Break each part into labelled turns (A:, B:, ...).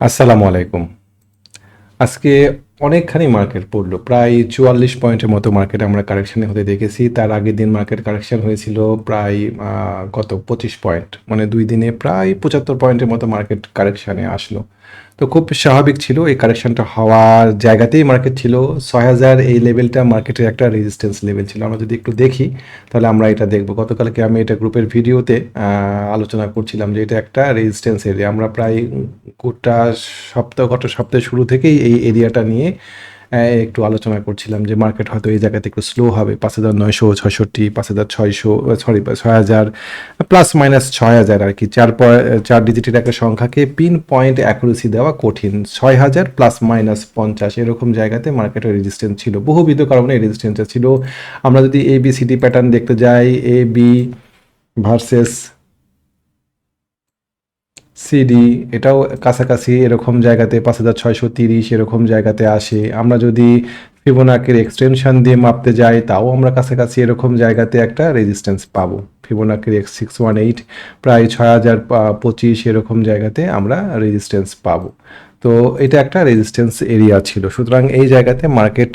A: আসসালামু আলাইকুম। আজকে অনেকখানি মার্কেট পড়লো, প্রায় ৪৪ পয়েন্টের মতো মার্কেট আমরা কারেকশানে হতে দেখেছি। তার আগের দিন মার্কেট কারেকশান হয়েছিল প্রায় কত ২৫ পয়েন্ট, মানে ২ দিনে প্রায় ৭৫ পয়েন্টের মতো মার্কেট কারেকশানে আসলো। তো খুব স্বাভাবিক ছিল এই কারেকশানটা হওয়ার জায়গাতেই মার্কেট ছিল। ৬,০০০ এই লেভেলটা মার্কেটের একটা রেজিস্ট্যান্স লেভেল ছিল। আমরা যদি একটু দেখি তাহলে আমরা এটা দেখব। গতকালকে আমি এটা গ্রুপের ভিডিওতে আলোচনা করছিলাম যে এটা একটা রেজিস্ট্যান্স এরিয়া। আমরা প্রায় গত সপ্তাহের শুরু থেকেই এই এরিয়াটা নিয়ে একটু আলোচনা করছিলাম যে মার্কেট হয়তো এই জায়গাতে একটু স্লো হবে। ৫,৯৬৬, ৫,৬০০, সরি ৬,০০০ প্লাস মাইনাস ৬,০০০ আর কি। ৪ ডিজিটের একটা সংখ্যাকে পিন পয়েন্ট অ্যাকুরেসি দেওয়া কঠিন। ৬,০০০ প্লাস মাইনাস ৫০ এরকম জায়গাতে মার্কেটের রেজিস্ট্যান্স ছিল। বহুবিধ কারণে এই রেজিস্ট্যান্সটা ছিল। আমরা যদি ABCD প্যাটার্ন দেখতে যাই, AB ভার্সেস সিডি, এটাও কাছাকাছি এরকম জায়গাতে ৫,৬৩০ এরকম জায়গাতে আসে। আমরা যদি ফিবোনাকির এক্সটেনশন দিয়ে মাপতে যাই তাও আমরা কাছাকাছি এরকম জায়গাতে একটা রেজিস্ট্যান্স পাবো। ফিবোনাকির X618 প্রায় ৬,০২৫ এরকম জায়গাতে আমরা রেজিস্ট্যান্স পাবো। তো এটা একটা রেজিস্ট্যান্স এরিয়া ছিল। সুতরাং এই জায়গাতে মার্কেট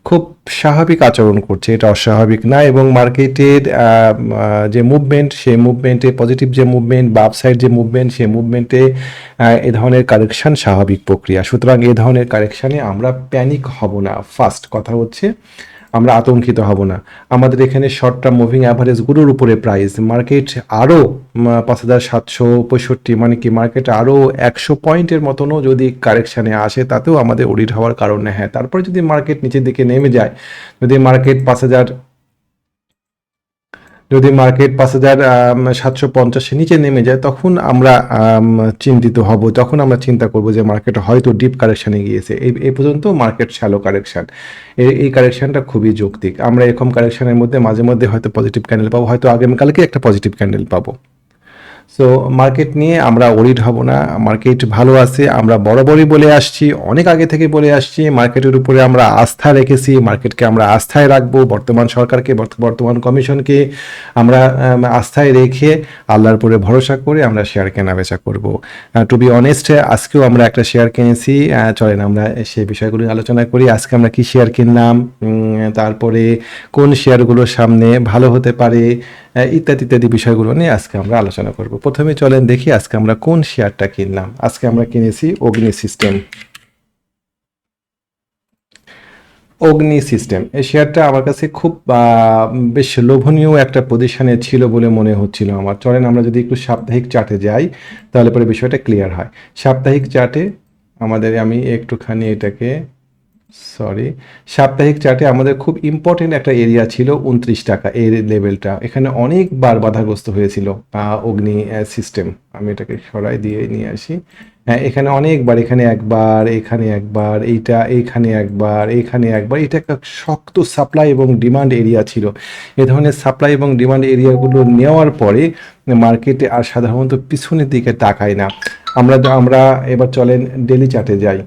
A: খুব স্বাভাবিক আচরণ করছে, এটা অস্বাভাবিক না। এবং মার্কেটের যে মুভমেন্ট, সেই মুভমেন্টে পজিটিভ যে মুভমেন্ট বা আপসাইড যে মুভমেন্ট, সেই মুভমেন্টে এ ধরনের কারেকশান স্বাভাবিক প্রক্রিয়া। সুতরাং এ ধরনের কারেকশানে আমরা প্যানিক হব না। ফার্স্ট কথা হচ্ছে আমরা আতঙ্কিত হব না। আমাদের এখানে শর্ট টার্ম মুভিং অ্যাভারেজগুলোর উপরে প্রাইস মার্কেট আরও ৫,৭৬৫, মানে কি মার্কেট আরও ১০০ পয়েন্টের মতনও যদি কারেকশানে আসে তাতেও আমাদের অডিট হওয়ার কারণ নেই। হ্যাঁ, তারপরে যদি মার্কেট নিচের দিকে নেমে যায়, যদি মার্কেট ৫,৭৫০-এর নিচে নেমে যায়, তখন আমরা চিন্তিত হব। তখন আমরা চিন্তা করব যে মার্কেট হয়তো ডিপ কারেকশানে গিয়েছে। এই পর্যন্ত মার্কেট শ্যালো কারেকশান। এই কারেকশানটা খুবই যৌক্তিক। আমরা এরকম কারেকশানের মধ্যে মাঝে মধ্যে হয়তো পজিটিভ ক্যান্ডেল পাবো, হয়তো আগামীকালকে একটা পজিটিভ ক্যান্ডেল পাবো। সো মার্কেট নিয়ে আমরা ওরিড হব না। মার্কেট ভালো আছে, আমরা বরাবরই বলে আসছি, অনেক আগে থেকে বলে আসছি। মার্কেটের উপরে আমরা আস্থা রেখেছি, মার্কেটকে আমরা আস্থায় রাখবো। বর্তমান সরকারকে, বর্তমান কমিশনকে আমরা আস্থায় রেখে আল্লাহর উপরে ভরসা করে আমরা শেয়ার কেনা বেচা করবো। টু বি অনেস্ট, আজকেও আমরা একটা শেয়ার কিনেছি। চলেন আমরা সেই বিষয়গুলো আলোচনা করি। আজকে আমরা কি শেয়ার কিনলাম, তারপরে কোন শেয়ারগুলো সামনে ভালো হতে পারে, ইত্যাদি ইত্যাদি বিষয়গুলো নিয়ে আজকে আমরা আলোচনা করব। প্রথমে চলেন দেখি আজকে আমরা কোন শেয়ারটা কিনলাম। আজকে আমরা কিনেছি অগ্নি সিস্টেম। এই শেয়ারটা আমার কাছে খুব বেশ লোভনীয় একটা পজিশনে ছিল বলে মনে হচ্ছিল আমার। চলেন আমরা যদি একটু সাপ্তাহিক চার্টে যাই তাহলে পরে বিষয়টা ক্লিয়ার হয়। সাপ্তাহিক চার্টে আমি একটুখানি এটাকে সাপ্তাহিক চার্টে আমাদের খুব ইম্পর্টেন্ট একটা এরিয়া ছিল ২৯ টাকা, এই লেভেলটা। এখানে অনেকবার বাধাগ্রস্ত হয়েছিল অগ্নি সিস্টেম। আমি এটাকে সরাই দিয়ে নিয়ে আসি। হ্যাঁ, এখানে অনেকবার, এখানে একবার, এখানে একবার, এইখানে একবার, এইখানে একবার। এটা একটা শক্ত সাপ্লাই এবং ডিমান্ড এরিয়া ছিল। এ ধরনের সাপ্লাই এবং ডিমান্ড এরিয়াগুলো নেওয়ার পরে মার্কেটে আর সাধারণত পিছনের দিকে তাকায় না। আমরা এবার চলেন ডেলি চার্টে যাই।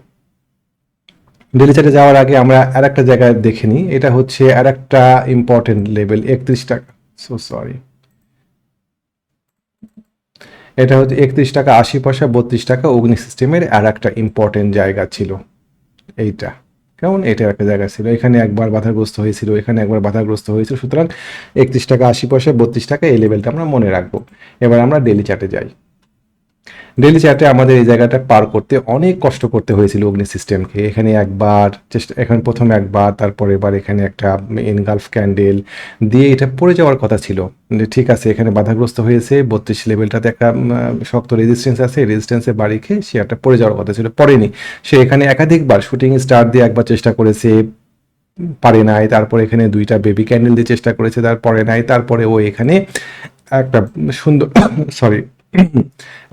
A: ডেলি চার্টে যাওয়ার আগে আমরা আর একটা জায়গায় দেখে নিই। এটা হচ্ছে আর একটা ইম্পর্টেন্ট লেভেল, ৩১ টাকা। এটা হচ্ছে ৩১ টাকা ৮০ পয়সা, ৩২ টাকা। অগ্নি সিস্টেমের আর একটা ইম্পর্টেন্ট জায়গা ছিল এইটা। কেমন, এটা একটা জায়গা ছিল। এখানে একবার বাধাগ্রস্ত হয়েছিল, এখানে একবার বাধাগ্রস্ত হয়েছিল। সুতরাং ৩১ টাকা ৮০ পয়সা, ৩২ টাকা, এই লেভেলটা আমরা মনে রাখবো। এবার আমরা ডেলি চার্টে যাই। ডেলি চার্টে আমাদের এই জায়গাটা পার করতে অনেক কষ্ট করতে হয়েছিল অগ্নি সিস্টেমকে। এখানে একবার এখানে প্রথম একবার, তারপরে এবার এখানে একটা এনগালফ ক্যান্ডেল দিয়ে এটা পড়ে যাওয়ার কথা ছিল। ঠিক আছে, এখানে বাধাগ্রস্ত হয়েছে। ৩২ লেভেলটাতে একটা শক্ত রেজিস্ট্যান্স আছে, রেজিস্ট্যান্সে বাড়ি খেয়ে শেয়ারটা পড়ে যাওয়ার কথা ছিল, পড়েনি। সে এখানে একাধিকবার শুটিং স্টার দিয়ে একবার চেষ্টা করেছে, পারে নাই। তারপরে এখানে দুইটা বেবি ক্যান্ডেল দিয়ে চেষ্টা করেছে, তারপরে নাই। তারপরে ও এখানে একটা সুন্দর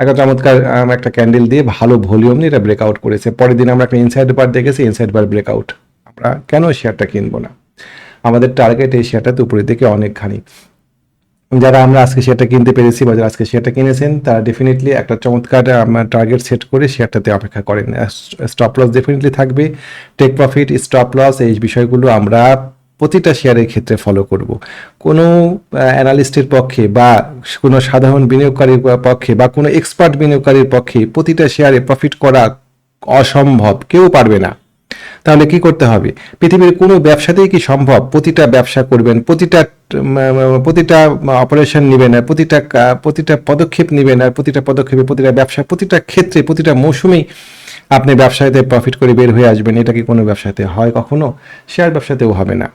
A: একটা চমৎকার একটা ক্যান্ডেল দিয়ে ভালো ভলিউম নিয়ে এটা ব্রেকআউট করেছে। পরের দিন আমরা একটা ইনসাইড বার দেখেছি, ইনসাইড বার ব্রেকআউট। আমরা কেন শেয়ারটা কিনবো না? আমাদের টার্গেট এই শেয়ারটাতে উপরের দিকে অনেকখানি। যারা আমরা আজকে শেয়ারটা কিনতে পেরেছি বা যারা আজকে শেয়ারটা কিনেছেন তারা ডেফিনেটলি একটা চমৎকার টার্গেট সেট করে শেয়ারটাতে অপেক্ষা করেন। স্টপ লস ডেফিনেটলি থাকবে, টেক প্রফিট, স্টপ লস, এই বিষয়গুলো আমরা প্রতিটা শেয়ারের ক্ষেত্রে ফলো করব। কোনো অ্যানালিস্টের পক্ষে বা কোনো সাধারণ বিনিয়োগকারীর পক্ষে বা কোনো এক্সপার্ট বিনিয়োগকারীর পক্ষে প্রতিটা শেয়ারে প্রফিট করা অসম্ভব, কেউ পারবে না। তাহলে কি করতে হবে? পৃথিবীর কোনো ব্যবসাতেই কি সম্ভব প্রতিটা ব্যবসা করবেন, প্রতিটা অপারেশন নেবেন, আর প্রতিটা পদক্ষেপ নেবেন, আর প্রতিটা পদক্ষেপে প্রতিটা ব্যবসা, প্রতিটা ক্ষেত্রে, প্রতিটা মৌসুমেই আপনি ব্যবসাতে প্রফিট করে বের হয়ে আসবেন? এটা কি কোনো ব্যবসাতে হয় কখনো? শেয়ার ব্যবসাতেও হবে না,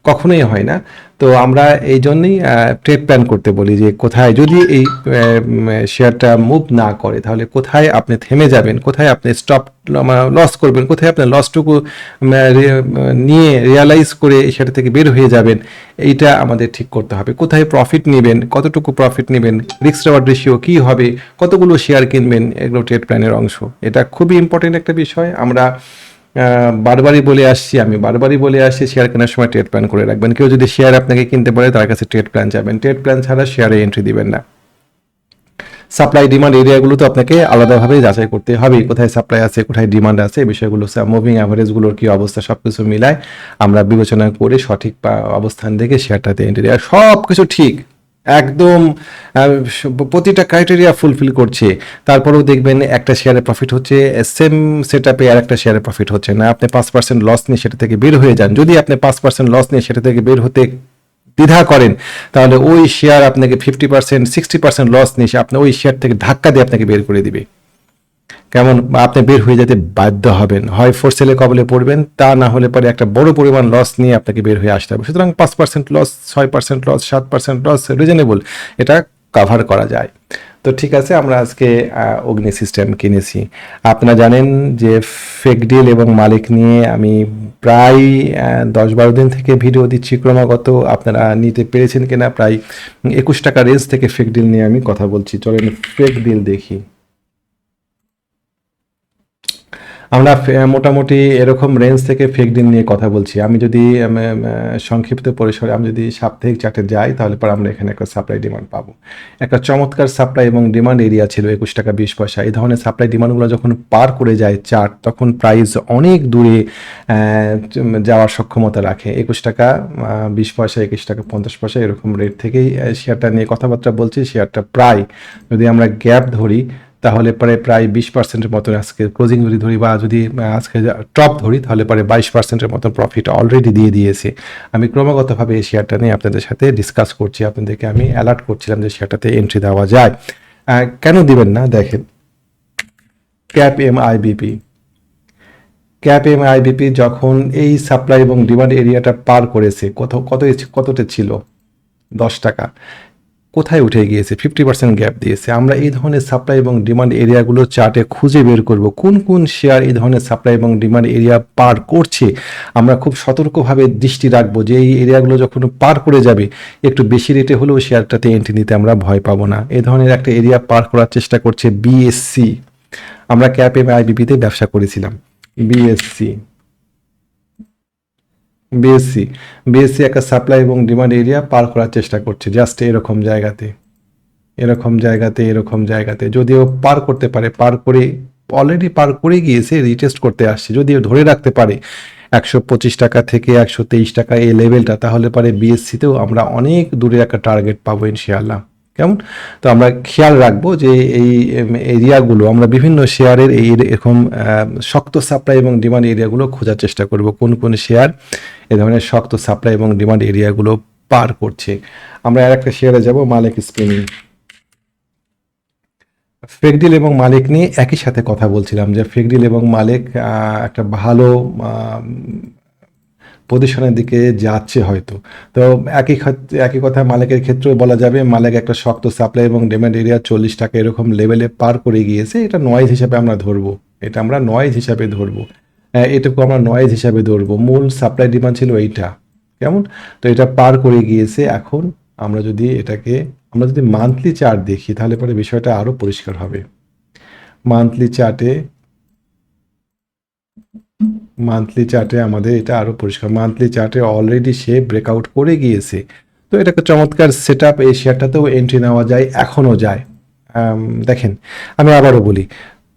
A: কখনোই হয় না। তো আমরা এই জন্যই ট্রেড প্ল্যান করতে বলি যে কোথায় যদি এই শেয়ারটা মুভ না করে তাহলে কোথায় আপনি থেমে যাবেন, কোথায় আপনি স্টপ লস করবেন, কোথায় আপনার লসটুকু নিয়ে রিয়ালাইজ করে সেটা থেকে বের হয়ে যাবেন, এইটা আমাদের ঠিক করতে হবে। কোথায় প্রফিট নেবেন, কতটুকু প্রফিট নেবেন, রিস্ক রিওয়ার্ড রেশিও কী হবে, কতগুলো শেয়ার কিনবেন, এগুলো ট্রেড প্ল্যানের অংশ। এটা খুবই ইম্পর্টেন্ট একটা বিষয়। আমরা বারবারই বলে আসছি শেয়ার কেনার সময় ট্রেড প্ল্যান করে রাখবেন। কেউ যদি শেয়ার আপনাকে কিনতে বলে তার কাছে ট্রেড প্ল্যান চাবেন, ট্রেড প্ল্যান ছাড়া শেয়ারে এন্ট্রি দিবেন না। সাপ্লাই ডিমান্ড এরিয়াগুলো তো আপনাকে আলাদাভাবে যাচাই করতে হবে, কোথায় সাপ্লাই আছে, কোথায় ডিমান্ড আছে, এই বিষয়গুলো মুভিং অ্যাভারেজগুলোর কি অবস্থা, সব কিছু মিলায় আমরা বিবেচনা করে সঠিক অবস্থান দেখে শেয়ারটাতে এন্ট্রি দেওয়া। সব কিছু ঠিক একদম প্রতিটা ক্রাইটেরিয়া ফুলফিল করছে, তারপরেও দেখবেন একটা শেয়ারে প্রফিট হচ্ছে, সেম সেট আপে আর একটা শেয়ারে প্রফিট হচ্ছে না। আপনি 5% লস নিয়ে সেটা থেকে বের হয়ে যান। যদি আপনি 5% লস নিয়ে সেটা থেকে বের হতে দ্বিধা করেন তাহলে ওই শেয়ার আপনাকে 50% 60% লস নিয়ে আপনি ওই শেয়ার থেকে ধাক্কা দিয়ে আপনাকে বের করে দিবে। কেমন? আপনি বের হয়ে যেতে বাধ্য হবেন, হয় ফোর সেলে কবলে পড়বেন, তা না হলে পরে একটা বড় পরিমাণ লস নিয়ে আপনাকে বের হয়ে আসতে হবে। সুতরাং 5% লস, 6% লস, 7% লস রিজনেবল, এটা কাভার করা যায়। তো ঠিক আছে, আমরা আজকে অগ্নি সিস্টেম কিনেছি। আপনারা জানেন যে ফেক ডিল এবং মালিক নিয়ে আমি প্রায় 10-12 দিন থেকে ভিডিও দিচ্ছি ক্রমাগত। আপনারা নিতে পেরেছেন কিনা, প্রায় 21 টাকা রেঞ্জ থেকে ফেক ডিল নিয়ে আমি কথা বলছি। চলেন ফেক ডিল দেখি। আমরা মোটামুটি এরকম রেঞ্জ থেকে ফেক ডিল নিয়ে কথা বলছি। আমি যদি সংক্ষিপ্ত পরিসরে আমি যদি সাপ্তাহিক চার্টে যাই তাহলে পর আমরা এখানে একটা সাপ্লাই ডিমান্ড পাবো। একটা চমৎকার সাপ্লাই এবং ডিমান্ড এরিয়া ছিল 21 টাকা 20 পয়সা। এই ধরনের সাপ্লাই ডিমান্ডগুলো যখন পার করে যায় চার্ট, তখন প্রাইস অনেক দূরে যাওয়ার সক্ষমতা রাখে। 21 টাকা 20 পয়সা, 21 টাকা 50 পয়সা, এরকম রেট থেকেই শেয়ারটা নিয়ে কথাবার্তা বলছি। শেয়ারটা প্রায় যদি আমরা গ্যাপ ধরি তাহলে পরে প্রায় 20%-এর মতন আজকে ক্লোজিং যদি ধরি, বা যদি আজকে টপ ধরি, তাহলে পরে 22%-এর মতন প্রফিট অলরেডি দিয়ে দিয়েছে। আমি ক্রমাগতভাবে এই শেয়ারটা নিয়ে আপনাদের সাথে ডিসকাস করছি, আপনাদেরকে আমি অ্যালার্ট করছিলাম যে শেয়ারটাতে এন্ট্রি দেওয়া যায়। কেন দিবেন না? দেখেন, ক্যাপ এম আইবিপি যখন এই সাপ্লাই এবং ডিমান্ড এরিয়াটা পার করেছে, কতটা ছিল? 10 টাকা। কোথায় উঠে গিয়েছে? 50% গ্যাপ দিয়েছে। আমরা এই ধরনের সাপ্লাই এবং ডিমান্ড এরিয়াগুলোর চার্টে খুঁজে বের করব কোন কোন শেয়ার এই ধরনের সাপ্লাই এবং ডিমান্ড এরিয়া পার করছে। আমরা খুব সতর্কভাবে দৃষ্টি রাখবো যে এই এরিয়াগুলো যখন পার করে যাবে, একটু বেশি রেটে হলেও শেয়ারটাতে এন্ট্রি নিতে আমরা ভয় পাবো না। এই ধরনের একটা এরিয়া পার করার চেষ্টা করছে বিএসসি। আমরা ক্যাপ এম আইবিপিতে ব্যবসা করেছিলাম। বিএসসি বিএসসি একটা সাপ্লাই এবং ডিমান্ড এরিয়া পার করার চেষ্টা করছে, জাস্ট এরকম জায়গাতে যদিও পার করতে পারে, অলরেডি পার করে গিয়েছে, রিটেস্ট করতে আসছে। যদিও ধরে রাখতে পারে 125 টাকা থেকে 123 টাকা এই লেভেলটা, তাহলে পরে বিএসসিতেও আমরা অনেক দূরে একটা টার্গেট পাবো ইনশাআল্লাহ। কেমন? তো আমরা খেয়াল রাখবো যে এই এরিয়াগুলো, আমরা বিভিন্ন শেয়ারের এই এরকম শক্ত সাপ্লাই এবং ডিমান্ড এরিয়াগুলো খোঁজার চেষ্টা করব, কোন কোন শেয়ার এ ধরনের শক্ত সাপ্লাই এবং ডিমান্ড এরিয়াগুলো পার করছে। আমরা আর একটা শেয়ারে যাব, মালিক স্পিনিং। ফেকডিল এবং মালিক নিয়ে একই সাথে কথা বলছিলাম যে ফেকডিল এবং মালিক একটা ভালো পজিশনের দিকে যাচ্ছে হয়তো। তো একই কথা মালিকের ক্ষেত্রেও বলা যাবে। মালিক একটা শক্ত সাপ্লাই এবং ডিমান্ড এরিয়া 40 টাকা এরকম লেভেলে পার করে গিয়েছে। এটা নয়েজ হিসাবে আমরা ধরবো, এটুকু আমরা নয়েজ হিসাবে ধরবো। মূল সাপ্লাই ডিমান্ড ছিল এইটা। কেমন? তো এটা পার করে গিয়েছে। এখন আমরা যদি মান্থলি চার্ট দেখি তাহলে পরে বিষয়টা আরো পরিষ্কার হবে। মান্থলি চার্টে আমাদের এটা আরো পরিষ্কার। মান্থলি চার্টে অলরেডি সে ব্রেকআউট করে গিয়েছে। তো এটা একটা চমৎকার সেট আপ। এই শেয়ারটাতেও এন্ট্রি নেওয়া যায়, এখনও যায়। দেখেন, আমি আবারও বলি,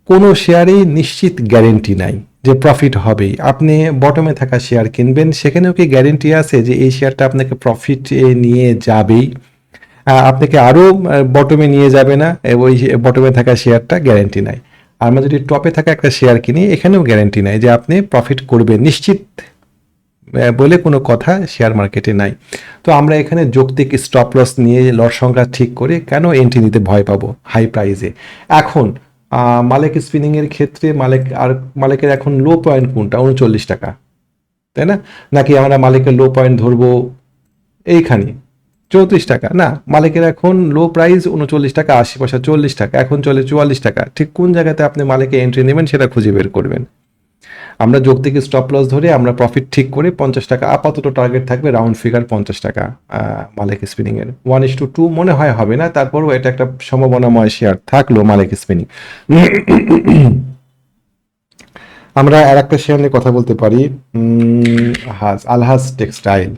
A: কোনো শেয়ারেই নিশ্চিত গ্যারেন্টি নাই যে প্রফিট হবেই। আপনি বটমে থাকা শেয়ার কিনবেন, সেখানেও কি গ্যারেন্টি আছে যে এই শেয়ারটা আপনাকে প্রফিট নিয়ে যাবেই? আপনাকে আরও বটমে নিয়ে যাবে না, ওই বটমে থাকা শেয়ারটা গ্যারেন্টি নাই। আর আমরা যদি টপে থাকা একটা শেয়ার কিনি, এখানেও গ্যারান্টি নাই যে আপনি প্রফিট করবেন নিশ্চিত বলে কোনো কথা শেয়ার মার্কেটে নাই। তো আমরা এখানে যৌক্তিক স্টপ লস নিয়ে লট সংখ্যা ঠিক করে কেন এন্ট্রি নিতে ভয় পাবো হাই প্রাইসে। এখন মালিক স্পিনিংয়ের ক্ষেত্রে মালিকের এখন লো পয়েন্ট কোনটা? 39 টাকা, তাই না? নাকি আমরা মালিকের লো পয়েন্ট ধরবো এইখানে 34 টাকা? না, মালিকের এখন লো প্রাইস 39 টাকা 80 পয়সা, 40 টাকা, এখন চলে 44 টাকা। ঠিক কোন জায়গাতে আপনি মালিকে এন্ট্রি নেবেন সেটা খুঁজে বের করবেন। আমরা যৌক্তিক স্টপ লস ধরে আমরা প্রফিট ঠিক করে 50 টাকা আপাতত টার্গেট থাকবে, রাউন্ড ফিগার 50 টাকা মালিক স্পিনিং এর। 1:2 মনে হয় হবে না, তারপরও এটা একটা সম্ভাবনাময় শেয়ার থাকলো মালিক স্পিনিং। আমরা আর একটা শেয়ার নিয়ে কথা বলতে পারি, আলহাজ টেক্সটাইল।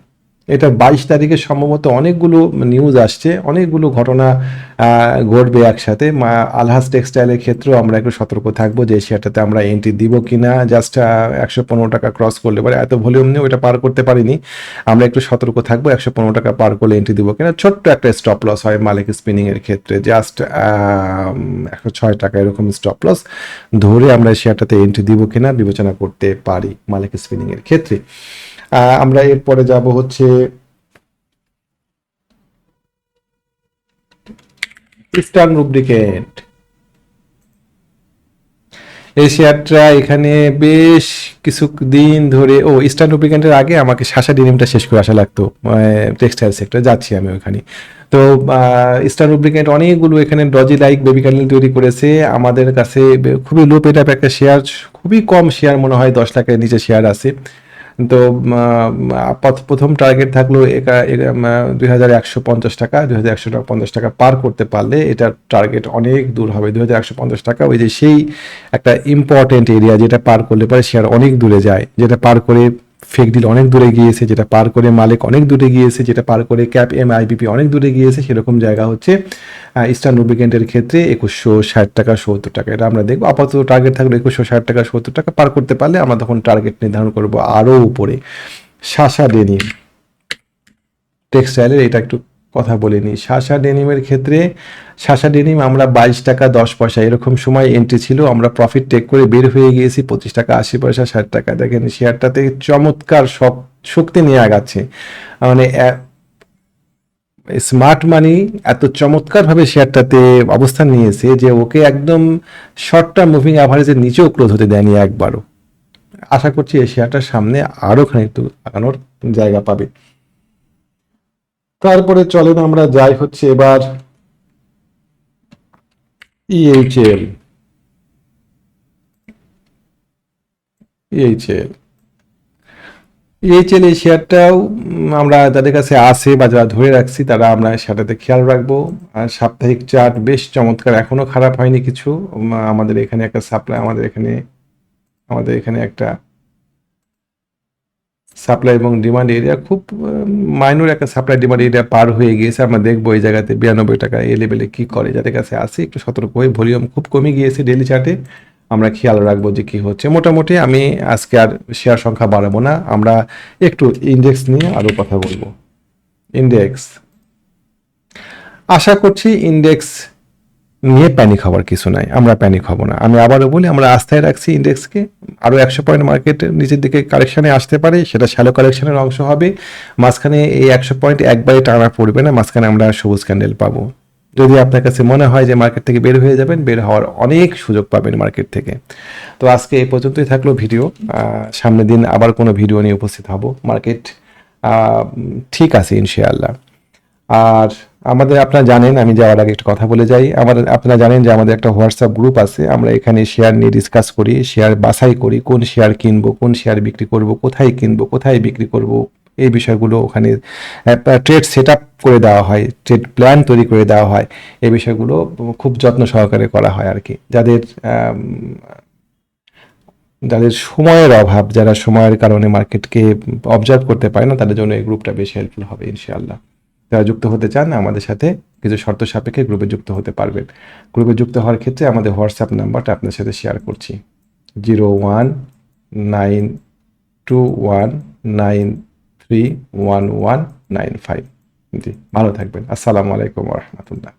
A: এটা 22 তারিখে সম্ভবত অনেকগুলো নিউজ আসছে, অনেকগুলো ঘটনা ঘটবে একসাথে। আলহাজ টেক্সটাইলের ক্ষেত্রেও আমরা একটু সতর্ক থাকবো যে শেয়ারটাতে আমরা এন্ট্রি দিব কিনা। জাস্ট 115 টাকা ক্রস করলে পরে, এত ভলিউম নিয়ে ওটা পার করতে পারিনি, আমরা একটু সতর্ক থাকবো 115 টাকা পার করলে এন্ট্রি দিব কিনা। ছোট্ট একটা স্টপ লস হয় মালিক স্পিনিং এর ক্ষেত্রে, জাস্ট 106 টাকা এরকম স্টপ লস ধরে আমরা শেয়ারটাতে এন্ট্রি দিব কিনা বিবেচনা করতে পারি মালিক স্পিনিং এর ক্ষেত্রে। আমরা এরপরে যাব হচ্ছে ইস্টার্ন লুব্রিকেন্ট। এই শেয়ারটা এখানে বেশ কিছু দিন ধরে, ইস্টার্ন লুব্রিকেন্টের আগে আমাকে শাসা ডিনিমটা শেষ করে আসা লাগতো, টেক্সটাইল সেক্টরে যাচ্ছি আমি ওখানে। তো ইস্টার্ন লুব্রিকেন্ট অনেকগুলো এখানে ডজি লাইক বেবি ক্যান্ডেল তৈরি করেছে আমাদের কাছে। খুবই লো পেট একটা শেয়ার, খুবই কম শেয়ার, মনে হয় 10 লাখের নিচে শেয়ার আছে। তো প্রথম টার্গেট থাকলো 2150 টাকা, 2150 টাকা পার করতে পারলে এটার টার্গেট অনেক দূর হবে। 2150 টাকা ওই যে সেই একটা ইম্পর্টেন্ট এরিয়া, যেটা পার করলে পরে শেয়ার অনেক দূরে যায়, যেটা পার করে ফেক ডিল অনেক দূরে গিয়েছে, যেটা পার করে মালিক অনেক দূরে গিয়েছে, যেটা পার করে ক্যাপ এম আইবিপি অনেক দূরে গিয়েছে। সেরকম জায়গা হচ্ছে ইস্টার্ন লুব্রিকেন্টের ক্ষেত্রে 2160 টাকা 70 টাকা। এটা আমরা দেখবো। আপাতত টার্গেট থাকলে 2160 টাকা 70 টাকা পার করতে পারলে আমরা তখন টার্গেট নির্ধারণ করবো আরও উপরে। শাসা ডেনিম টেক্সটাইলের এটা একটু কথা বলিনি। শাসা ডেনিমের ক্ষেত্রে, শাসা ডেনিম আমরা 22 টাকা 10 পয়সা এরকম সময় এন্ট্রি ছিল, আমরা প্রফিট টেক করে বের হয়ে গিয়েছি 25 টাকা 80 পয়সা 60 টাকা। দেখেন শেয়ারটাতে চমৎকার শক্তি নিয়ে আগাচ্ছে, মানে স্মার্ট মানি এত চমৎকারভাবে শেয়ারটাতে অবস্থান নিয়েছে যে ওকে একদম শর্ট টার্ম মুভিং অ্যাভারেজের নিচেও ক্লোজ হতে দেয়নি একবারও। আশা করছি এই শেয়ারটার সামনে আরও খানিকটু আগানোর জায়গা পাবে। তারপরে চলেন আমরা যাই হচ্ছে এবার ইএইচএল। ইএইচএল ইএইচএল এই শেয়ারটাও আমরা যাদের কাছে আছে বা যারা ধরে রাখছি তারা আমরা সেটাতে খেয়াল রাখবো। আর সাপ্তাহিক চার্ট বেশ চমৎকার, এখনো খারাপ হয়নি কিছু। আমাদের এখানে একটা সাপ্লাই, আমাদের এখানে একটা সাপ্লাই এবং ডিমান্ড এরিয়া, খুব মাইনর একটা সাপ্লাই ডিমান্ড এরিয়া পার হয়ে গিয়েছে। আমরা দেখবো এই জায়গাতে 92 টাকা এই লেভেলে কি করে। যাদের কাছে আছে একটু সতর্ক হয়ে, ভলিউম খুব কমে গিয়েছে ডেলি চার্টে, আমরা খেয়াল রাখবো যে কি হচ্ছে। মোটামুটি আমি আজকে আর শেয়ার সংখ্যা বাড়াবো না, আমরা একটু ইন্ডেক্স নিয়ে আরো কথা বলবো। ইন্ডেক্স, আশা করছি ইন্ডেক্স নিয়ে প্যানিক হওয়ার কিছু নাই, আমরা প্যানিক হব না। আমি আবারও বলি, আমরা আস্থায় রাখছি ইন্ডেক্সকে। আরও 100 পয়েন্ট মার্কেটের নিচের দিকে কারেকশানে আসতে পারে, সেটা শ্যালো কারেকশানের অংশ হবে। মাঝখানে এই 100 পয়েন্ট একবারে টানা পড়বে না, মাঝখানে আমরা সবুজ ক্যান্ডেল পাবো। যদি আপনার কাছে মনে হয় যে মার্কেট থেকে বের হয়ে যাবেন, বের হওয়ার অনেক সুযোগ পাবেন মার্কেট থেকে। তো আজকে এই পর্যন্তই থাকলো ভিডিও। সামনের দিন আবার কোনো ভিডিও নিয়ে উপস্থিত হব। মার্কেট ঠিক আছে ইনশাআল্লাহ। আর আপনারা জানেন, আমি যাওয়ার আগে একটা কথা বলে যাই, আপনারা জানেন যে আমাদের একটা হোয়াটসঅ্যাপ গ্রুপ আছে। আমরা এখানে শেয়ার নিয়ে ডিসকাস করি, শেয়ার বাছাই করি, কোন শেয়ার কিনবো, কোন শেয়ার বিক্রি করব, কোথায় কিনবো, কোথায় বিক্রি করব, এই বিষয়গুলো ওখানে ট্রেড সেট আপ করে দেওয়া হয়, ট্রেড প্ল্যান তৈরি করে দেওয়া হয়। এই বিষয়গুলো খুব যত্ন সহকারে করা হয় আর কি। যাদের সময়ের অভাব, যারা সময়ের কারণে মার্কেটকে অবজার্ভ করতে পারে না, তাদের জন্য এই গ্রুপটা বেশি হেল্পফুল হবে ইনশাআল্লাহ। যারা যুক্ত হতে চান আমাদের সাথে কিছু শর্ত সাপেক্ষে গ্রুপে যুক্ত হতে পারবেন। গ্রুপে যুক্ত হওয়ার ক্ষেত্রে আমাদের হোয়াটসঅ্যাপ নাম্বারটা আপনার সাথে শেয়ার করছি, 019219311195। জি, ভালো থাকবেন। আসসালামু আলাইকুম ওয়া রাহমাতুল্লাহ।